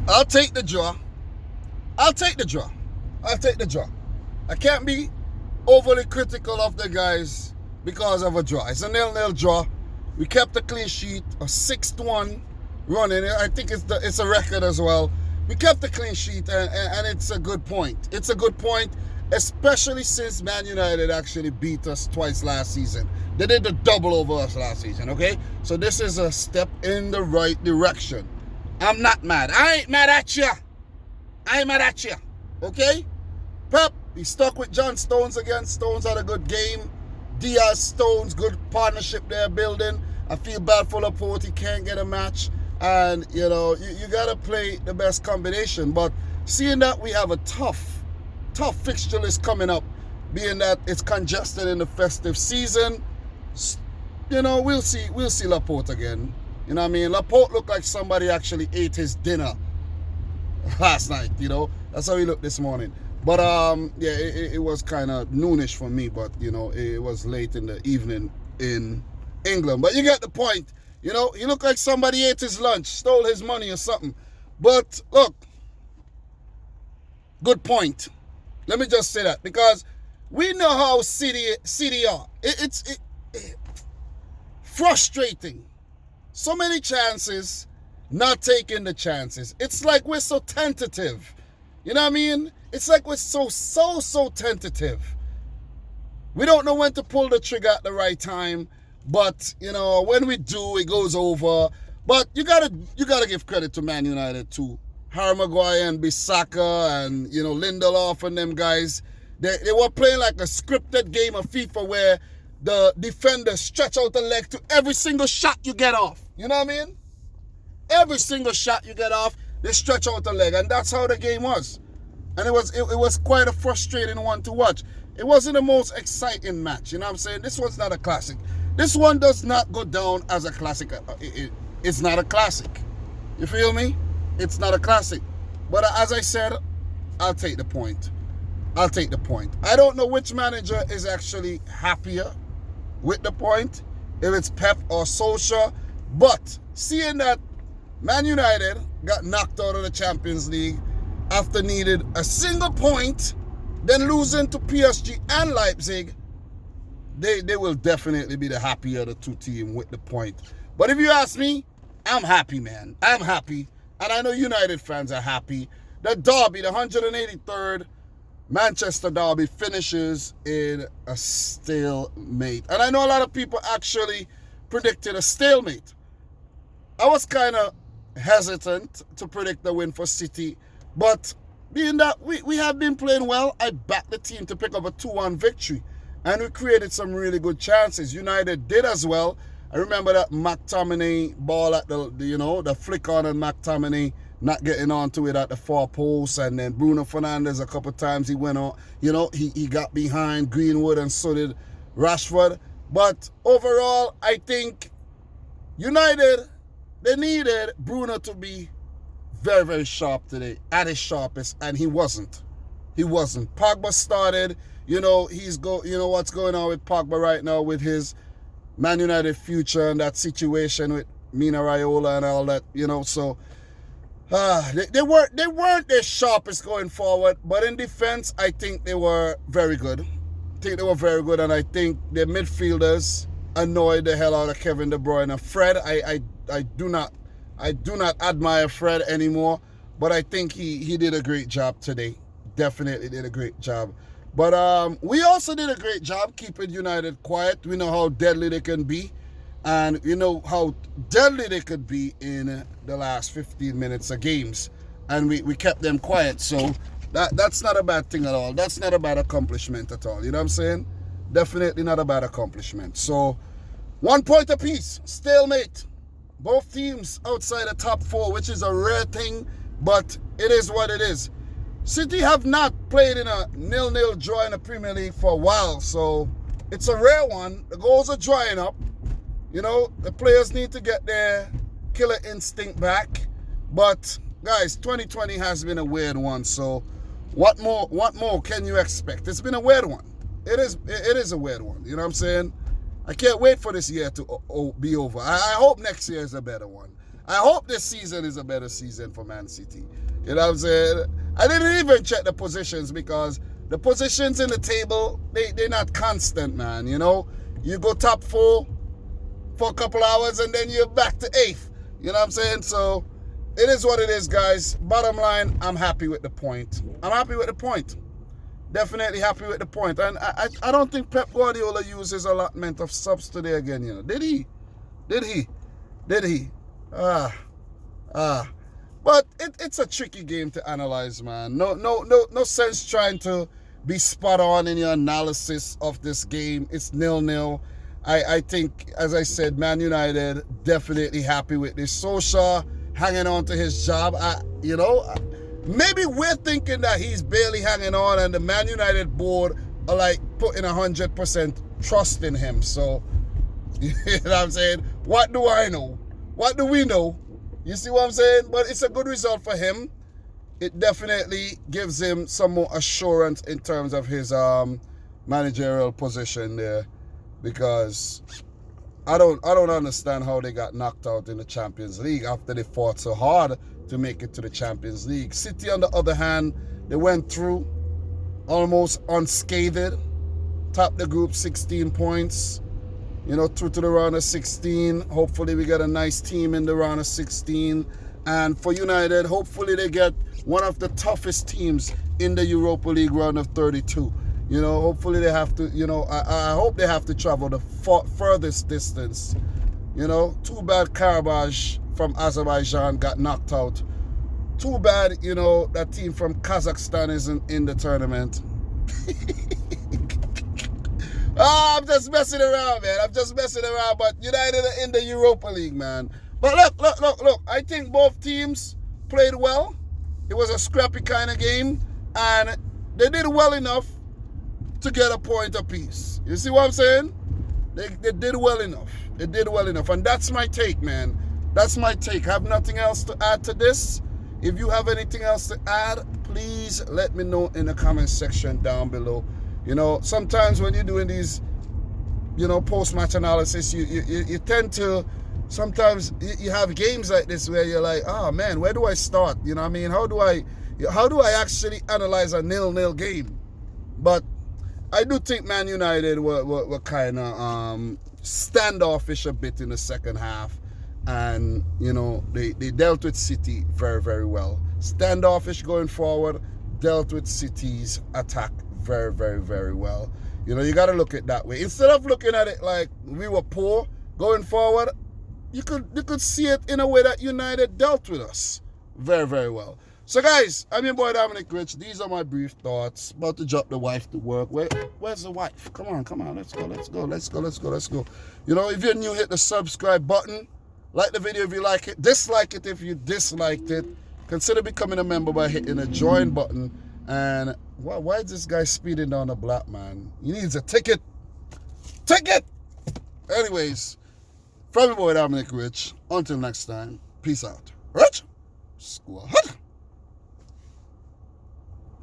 I'll take the draw. I'll take the draw. I'll take the draw. I can't be overly critical of the guys because of a draw. It's a 0-0 draw. We kept a clean sheet, a 6-1 running. I think it's a record as well. We kept a clean sheet, and it's a good point. It's a good point, especially since Man United actually beat us twice last season. They did the double over us last season, okay? So this is a step in the right direction. I'm not mad. I ain't mad at you. I ain't mad at you, okay? Pep, he stuck with John Stones again. Stones had a good game. Diaz, Stones, good partnership they're building. I feel bad for Laporte. He can't get a match. And, you know, you got to play the best combination. But seeing that we have a tough fixture list coming up, being that it's congested in the festive season, you know, we'll see Laporte again. You know what I mean? Laporte looked like somebody actually ate his dinner last night, you know. That's how he looked this morning. But, yeah, it was kind of noonish for me, but, you know, it was late in the evening in England. But you get the point. You know, he looked like somebody ate his lunch, stole his money or something. But, look, good point. Let me just say that, because we know how City are. It's frustrating. So many chances, not taking the chances. It's like we're so tentative. You know what I mean? It's like we're so tentative. We don't know when to pull the trigger at the right time. But, you know, when we do, it goes over. But you gotta give credit to Man United too. Harry Maguire and Bissaka and, you know, Lindelof and them guys. They were playing like a scripted game of FIFA where the defender stretch out the leg to every single shot you get off. You know what I mean? Every single shot you get off, they stretch out the leg. And that's how the game was. And it was quite a frustrating one to watch. It wasn't the most exciting match. You know what I'm saying? This was not a classic. This one does not go down as a classic. It's not a classic. You feel me? It's not a classic. But as I said, I'll take the point. I'll take the point. I don't know which manager is actually happier with the point, if it's Pep or Solskjaer. But seeing that Man United got knocked out of the Champions League after needed a single point, then losing to PSG and Leipzig, they will definitely be the happier of the two teams with the point. But if you ask me, I'm happy, man. I'm happy. And I know United fans are happy. The derby, the 183rd Manchester derby, finishes in a stalemate. And I know a lot of people actually predicted a stalemate. I was kind of hesitant to predict the win for City. But being that we have been playing well, I backed the team to pick up a 2-1 victory. And we created some really good chances. United did as well. I remember that McTominay ball at the flick on, and McTominay not getting onto it at the far post. And then Bruno Fernandes, a couple of times he went on, he got behind Greenwood, and so did Rashford. But overall, I think United, they needed Bruno to be very, very sharp today, at his sharpest, and he wasn't. He wasn't. Pogba started. You know, what's going on with Pogba right now with his Man United future and that situation with Mina Raiola and all that, so they weren't their sharpest going forward, but in defense, I think they were very good. And I think their midfielders annoyed the hell out of Kevin De Bruyne. And Fred, I do not admire Fred anymore, but I think he did a great job today. Definitely did a great job. But we also did a great job keeping United quiet. We know how deadly they can be. And we know how deadly they could be in the last 15 minutes of games. And we kept them quiet. So that's not a bad thing at all. That's not a bad accomplishment at all. You know what I'm saying? Definitely not a bad accomplishment. So 1 point apiece. Stalemate. Both teams outside the top 4, which is a rare thing. But it is what it is. City have not played in a 0-0 draw in the Premier League for a while, so it's a rare one. The goals are drying up. The players need to get their killer instinct back. But, guys, 2020 has been a weird one, so what more can you expect? It's been a weird one. It is a weird one, you know what I'm saying? I can't wait for this year to be over. I hope next year is a better one. I hope this season is a better season for Man City. You know what I'm saying? I didn't even check the positions because the positions in the table, they're not constant, man. You know, you go top 4 for a couple hours and then you're back to 8th. You know what I'm saying? So it is what it is, guys. Bottom line, I'm happy with the point. I'm happy with the point. Definitely happy with the point. And I don't think Pep Guardiola used his allotment of subs today again, you know. Did he? Did he? Did he? But it's a tricky game to analyze, man. No sense trying to be spot on in your analysis of this game. It's 0-0. I think, as I said, Man United definitely happy with this. Solskjaer hanging on to his job. Maybe we're thinking that he's barely hanging on and the Man United board are like putting 100% trust in him. So, you know what I'm saying? What do I know? What do we know? You see what I'm saying? But it's a good result for him. It definitely gives him some more assurance in terms of his managerial position there. Because I don't understand how they got knocked out in the Champions League after they fought so hard to make it to the Champions League. City, on the other hand, they went through almost unscathed, topped the group 16 points, through to the round of 16. Hopefully we get a nice team in the round of 16. And for United, hopefully they get one of the toughest teams in the Europa League round of 32. Hopefully they have to, I hope they have to travel the furthest distance. Too bad Karabakh from Azerbaijan got knocked out. Too bad, that team from Kazakhstan isn't in the tournament. I'm just messing around, man. I'm just messing around. But United are in the Europa League, man. But look. I think both teams played well. It was a scrappy kind of game. And they did well enough to get a point apiece. You see what I'm saying? They did well enough. They did well enough. And that's my take, man. That's my take. I have nothing else to add to this. If you have anything else to add, please let me know in the comment section down below. Sometimes when you're doing these, post-match analysis, you tend to, sometimes you have games like this where you're like, oh man, where do I start? You know what I mean? How do I actually analyze a 0-0 game? But I do think Man United were kind of standoffish a bit in the second half. And, they dealt with City very, very well. Standoffish going forward, dealt with City's attack very, very, very well. You got to look at it that way. Instead of looking at it like we were poor going forward, you could see it in a way that United dealt with us very, very well. So, guys, I'm your boy Dominic Rich. These are my brief thoughts. About to drop the wife to work. Where's the wife? Come on. Let's go. If you're new, hit the subscribe button. Like the video if you like it. Dislike it if you disliked it. Consider becoming a member by hitting the join button. And why is this guy speeding down the block, man? He needs a ticket. Anyways, from your boy Dominic Rich. Until next time, peace out. Rich? Squad.